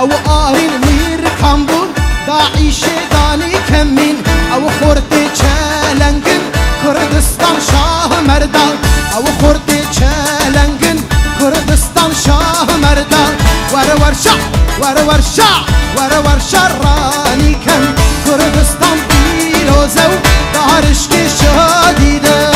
او آرین میر کامبون داعش دانی کمین او خورد چلنگن کردستان شاه مردان او خورد چلنگن کردستان شاه مردان ور رانی کن کردستان پیروزه و دارش که شدیده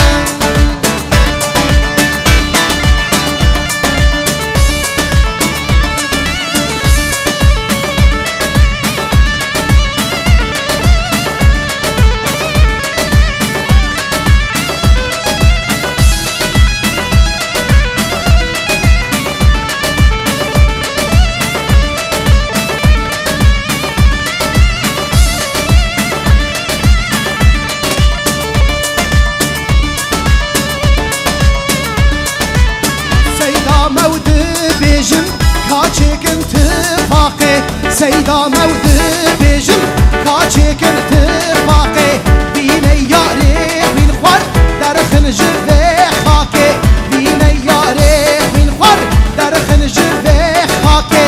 سيدا مود بيجم كاچك اتفاقي بيني ياري من خوار درخن جبه خاكي بيني ياري من خوار درخن جبه خاكي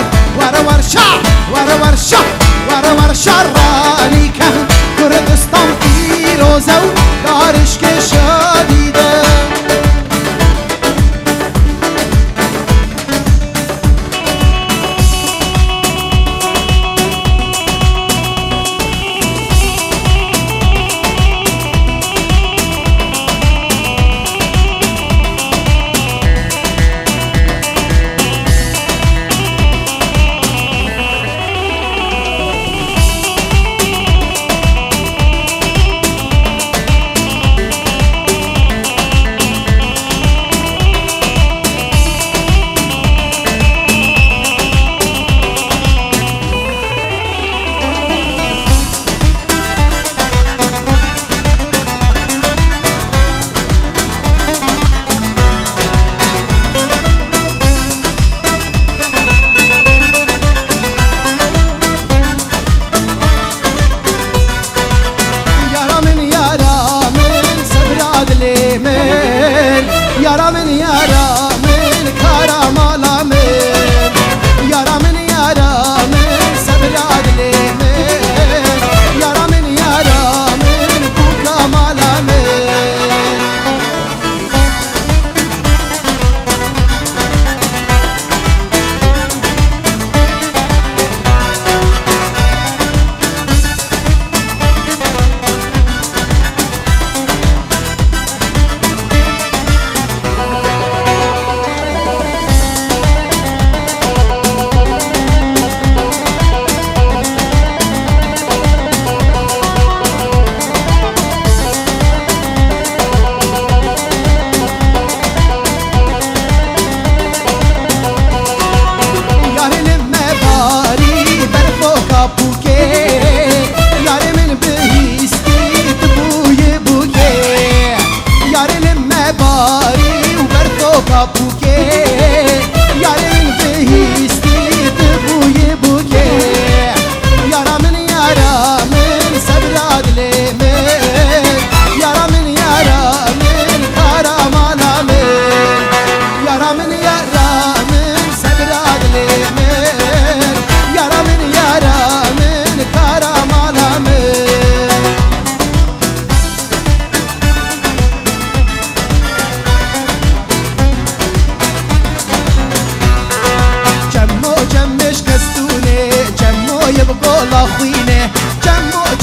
ورشا راني كان كردستان فيروزه دارش كشديده يارا من كارا مالا من يارا من صبر عدلي من يارا من كوكا مالا من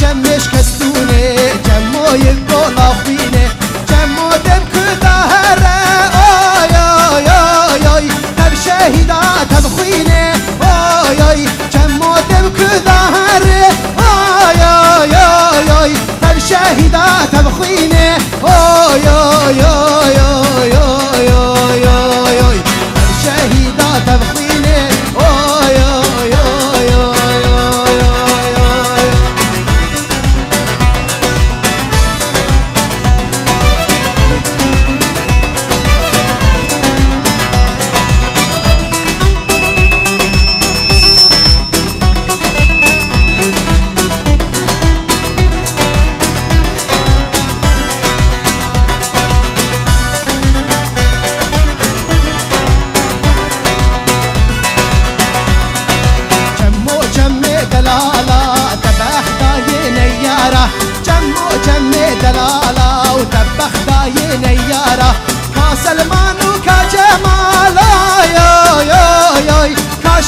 جمش کستونه جمو یکو لافینه جمو دم کدهره آی آی آی آی تب شهیدا تب خوینه آی آی جمو دم کدهره آی آی آی آی تب شهیدا تب خوینه آی آی آی آی آی آی آی آی تب شهیدا تب خوینه آی آی آی آی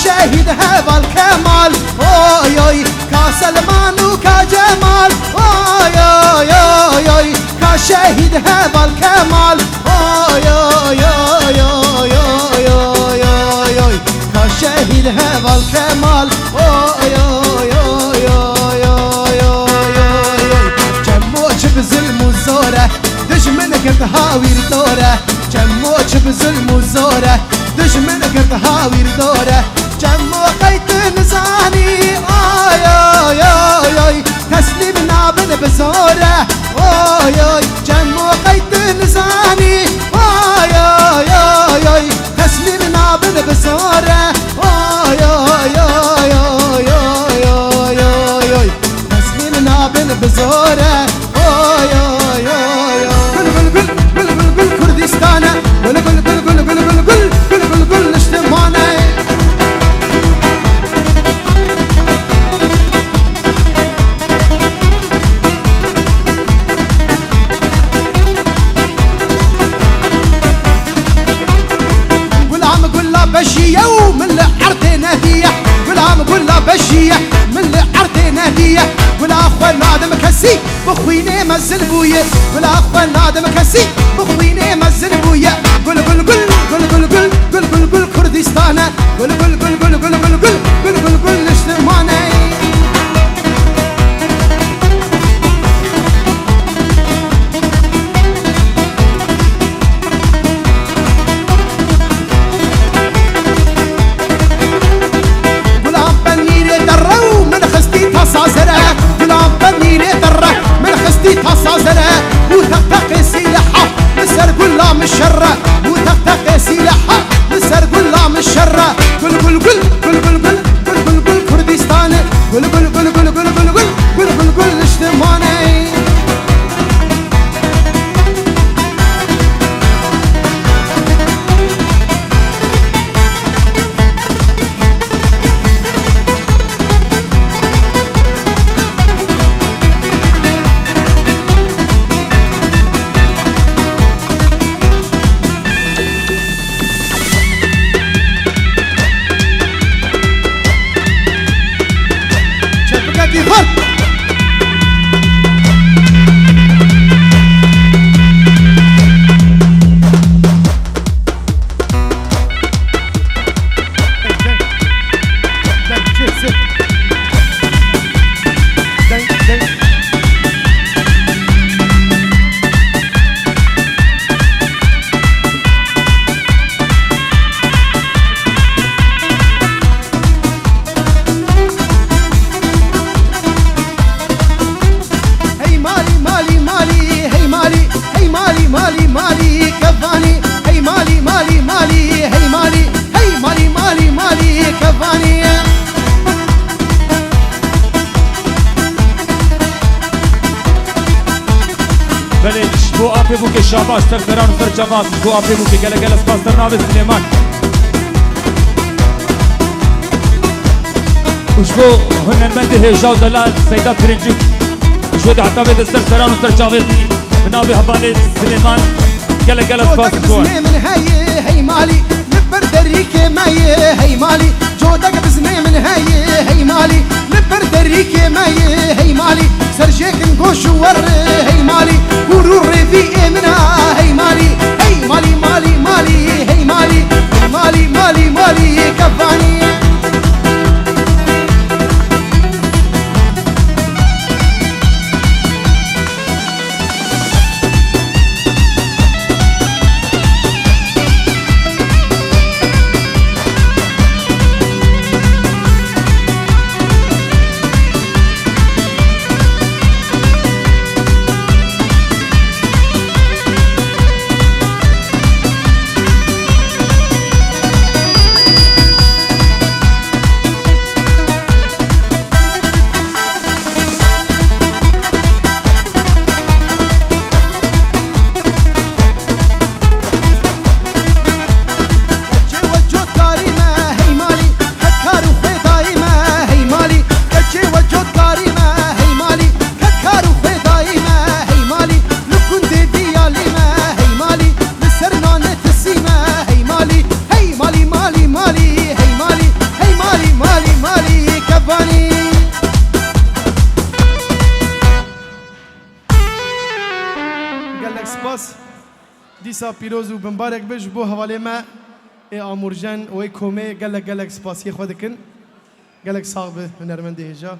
كشهيد هذا الكمال اوي اوي كسلمان وكجمال اوي اوي اوي اوي كشهيد هذا الكمال اوي اوي اوي اوي اوي اوي اوي كشهيد هذا الكمال اوي اوي اوي اوي اوي جموش بظلم وزوره دشمن قد هاوير دوره جموش بظلم وزوره دشمن قد هاوير دوره جمو قيت نزاني اوي اوي اوي اوي تسليمنا بن بزوره اوي اوي جمو قيت نزاني اوي اوي اوي اوي تسليمنا بن بزوره اوي اوي اوي اوي اوي اوي اوي تسليمنا بن بزوره اوي اوي اوي قل قل قل قل قل كردستان قل قل قل قل قل قل قل قل قل قل اشتمانه بشية ومن العرض نادية والعام كلها بشية من العرض نادية والأخوة نادم كسي بخويني مزل بويا والأخوة نادم كسي بخويني مزل بويا قل قل قل قل قل قل قل قل قل كردستان قل قل قل قل قل قل قل قل قل قل اشتماني تصازره بلام بنيري دره من خستي تصازره وتقتق سلاحه مسر كلها من شره وتقتق سلاحه مسر كلها من شره قل قل قل قل قل قل قل قل قل كردستان قل قل قل قل قل قل قل قل قل قل اشتماني بو آبی بو که شاباش سرسران و سرچواز بو آبی بو که گله گله سپاس در ناو سلیمان وشبو هنرمند هجاو دلال سیدا پرنجوک وشبو دعتا بید سرسران و سرچواز بناو حبال سلیمان گله گله سپاس بوان من هاي مالي لبر دريك ماي هاي مالي جودك بزني من هاي مالي لبر دريك ماي هاي مالي سرجيك نقوش ور هاي مالي ورور في منها هاي مالي هاي مالي مالي مالي هاي مالي مالي مالي مالي كفاني gelek spas dîsa pîroz û bimbarek be ji bo hevalê me ê amûrjen û ê komê gelek spasiyê xwe dikin gelek sağ bi hunermendê hêja